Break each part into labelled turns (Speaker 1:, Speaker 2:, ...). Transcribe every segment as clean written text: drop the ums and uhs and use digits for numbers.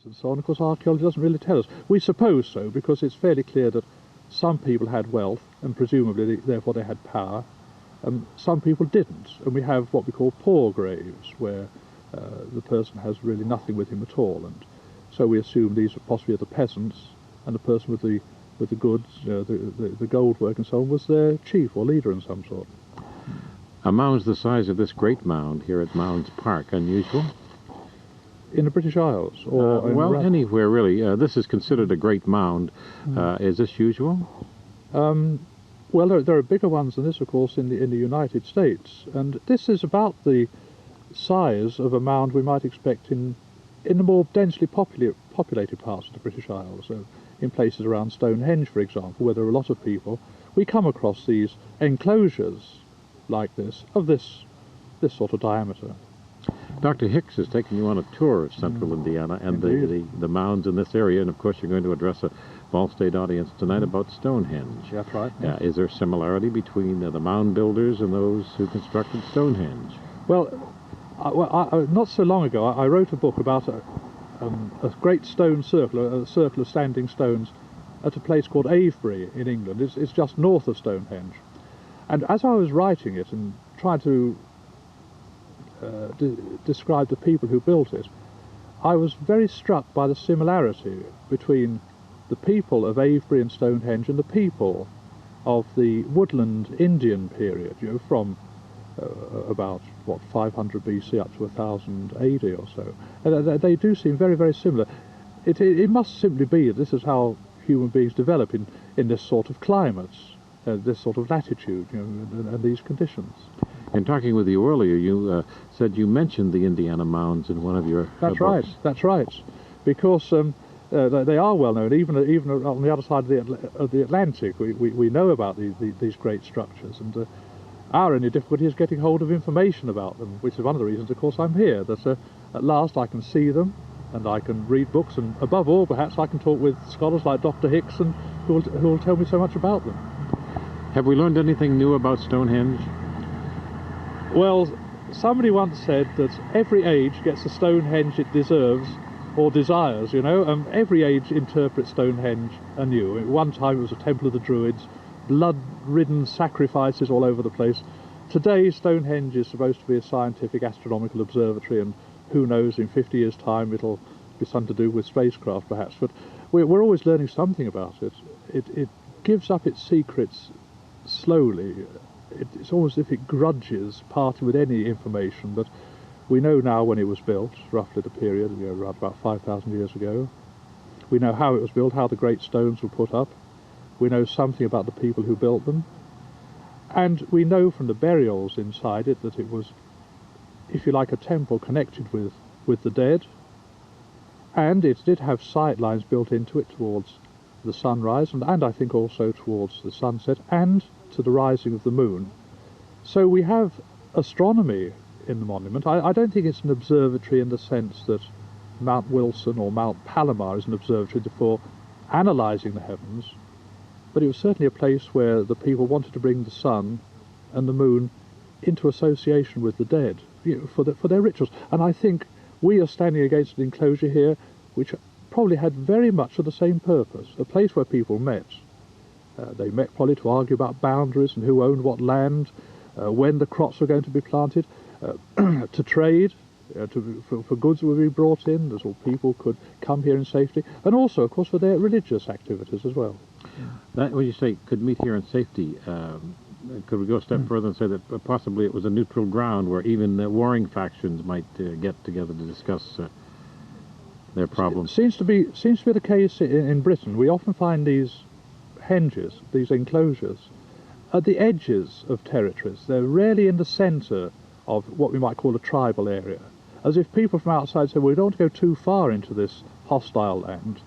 Speaker 1: and so on. Of course, archaeology doesn't really tell us. We suppose so, because it's fairly clear that some people had wealth, and presumably, therefore, they had power, and some people didn't. And we have what we call poor graves, where the person has really nothing with him at all, and so we assume these are possibly the peasants, and the person with the goods, the gold work and so on, was their chief or leader in some sort.
Speaker 2: A mound the size of this Great Mound here at Mounds Park, unusual?
Speaker 1: In the British Isles? Or
Speaker 2: well, anywhere really. This is considered a Great Mound. Is this usual?
Speaker 1: Well, there are bigger ones than this, of course, in the United States, and this is about the size of a mound we might expect in the more densely populated parts of the British Isles. So in places around Stonehenge, for example, where there are a lot of people, we come across these enclosures like this, of this sort of diameter.
Speaker 2: Dr. Hicks has taken you on a tour of central Indiana and the mounds in this area, and of course you're going to address a Ball State audience tonight about Stonehenge.
Speaker 1: That's right.
Speaker 2: Is there similarity between the mound builders and those who constructed Stonehenge?
Speaker 1: Well, not so long ago I wrote a book about a great stone circle, a circle of standing stones at a place called Avebury in England. It's just north of Stonehenge. And as I was writing it and trying to describe the people who built it, I was very struck by the similarity between the people of Avebury and Stonehenge and the people of the woodland Indian period, from about, 500 BC up to 1000 AD or so. And they do seem very, very similar. It must simply be that this is how human beings develop in this sort of climates, this sort of latitude, and these conditions.
Speaker 2: In talking with you earlier, you said you mentioned the Indiana mounds in one of your books.
Speaker 1: That's right. Because they are well known, even on the other side of the Atlantic. We know about these great structures, and our only difficulty is getting hold of information about them, which is one of the reasons, of course, I'm here. That at last I can see them, and I can read books, and above all, perhaps I can talk with scholars like Dr. Nickerson, who will tell me so much about them.
Speaker 2: Have we learned anything new about Stonehenge?
Speaker 1: Well, somebody once said that every age gets the Stonehenge it deserves or desires, Every age interprets Stonehenge anew. At one time it was a temple of the Druids, blood-ridden sacrifices all over the place. Today Stonehenge is supposed to be a scientific astronomical observatory, and who knows, in 50 years' time it'll be something to do with spacecraft perhaps, but we're always learning something about it. It gives up its secrets slowly. It's almost as if it grudges parting with any information, but we know now when it was built, roughly the period, around about 5,000 years ago. We know how it was built, how the great stones were put up. We know something about the people who built them. And we know from the burials inside it that it was, if you like, a temple connected with the dead. And it did have sight lines built into it towards the sunrise, and I think also towards the sunset, and to the rising of the moon. So we have astronomy in the monument. I don't think it's an observatory in the sense that Mount Wilson or Mount Palomar is an observatory for analysing the heavens, but it was certainly a place where the people wanted to bring the sun and the moon into association with the dead, for their rituals. And I think we are standing against an enclosure here which probably had very much of the same purpose, a place where people met. They met probably to argue about boundaries and who owned what land, when the crops were going to be planted, to trade, for goods that would be brought in, so people could come here in safety, and also, of course, for their religious activities as well.
Speaker 2: That, when you say could meet here in safety, could we go a step further and say that possibly it was a neutral ground where even the warring factions might get together to discuss their problems? Seems to be
Speaker 1: the case in Britain. We often find these henges, these enclosures, at the edges of territories. They're rarely in the centre of what we might call a tribal area, as if people from outside say, well, we don't want to go too far into this hostile land.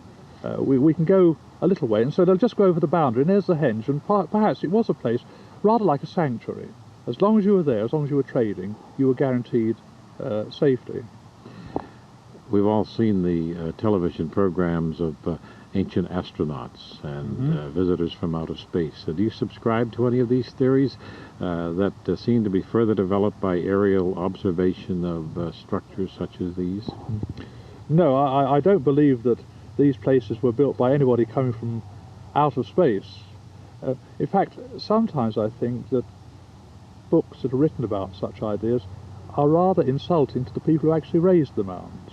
Speaker 1: We can go a little way, and so they'll just go over the boundary, and there's the henge, and perhaps it was a place rather like a sanctuary. As long as you were there, as long as you were trading, you were guaranteed safety.
Speaker 2: We've all seen the television programs of ancient astronauts and visitors from outer space. Do you subscribe to any of these theories that seem to be further developed by aerial observation of structures such as these?
Speaker 1: No, I don't believe that these places were built by anybody coming from out of space. In fact, sometimes I think that books that are written about such ideas are rather insulting to the people who actually raised the mounds.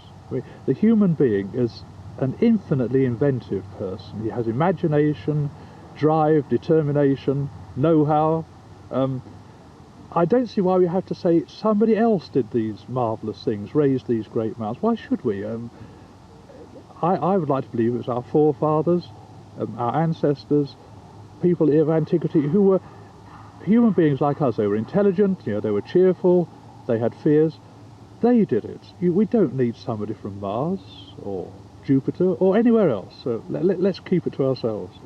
Speaker 1: The human being is an infinitely inventive person. He has imagination, drive, determination, know-how. I don't see why we have to say somebody else did these marvellous things, raised these great mounds. Why should we? I would like to believe it was our forefathers, our ancestors, people of antiquity who were human beings like us. They were intelligent, you know, they were cheerful, they had fears. They did it. We don't need somebody from Mars or Jupiter or anywhere else. So let's keep it to ourselves.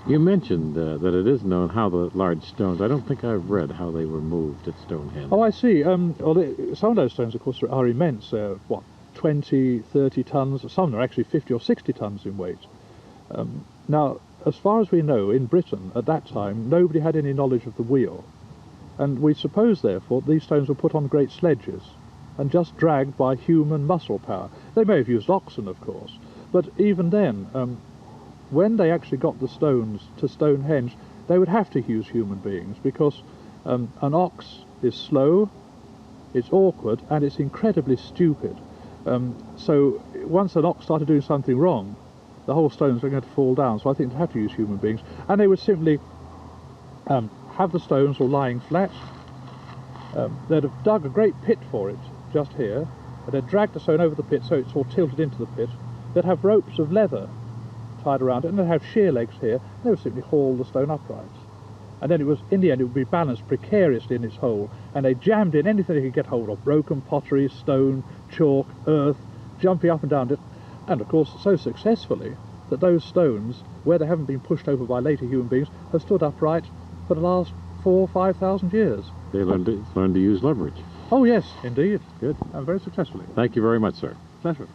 Speaker 2: You mentioned that it is known how the large stones, I don't think I've read how they were moved at Stonehenge.
Speaker 1: Oh, I see. Some of those stones, of course, are immense. What, 20, 30 tons? Some are actually 50 or 60 tons in weight. Now, as far as we know, in Britain at that time, nobody had any knowledge of the wheel. And we suppose, therefore, these stones were put on great sledges and just dragged by human muscle power. They may have used oxen, of course, but even then, when they actually got the stones to Stonehenge, they would have to use human beings, because an ox is slow, it's awkward, and it's incredibly stupid. So once an ox started doing something wrong, the whole stones were going to fall down. So I think they'd have to use human beings, and they would simply have the stones all lying flat. They'd have dug a great pit for it just here, and they'd drag the stone over the pit so it's all tilted into the pit. They'd have ropes of leather tied around it, and they'd have shear legs here, and they would simply haul the stone upright. And then it was, in the end, it would be balanced precariously in its hole, and they jammed in anything they could get hold of: broken pottery, stone, chalk, earth, jumping up and down it, and of course so successfully that those stones, where they haven't been pushed over by later human beings, have stood upright for the last 4,000 or 5,000 years.
Speaker 2: They learned to use leverage.
Speaker 1: Oh yes, indeed.
Speaker 2: Good.
Speaker 1: And very successfully.
Speaker 2: Thank you very much, sir.
Speaker 1: Pleasure.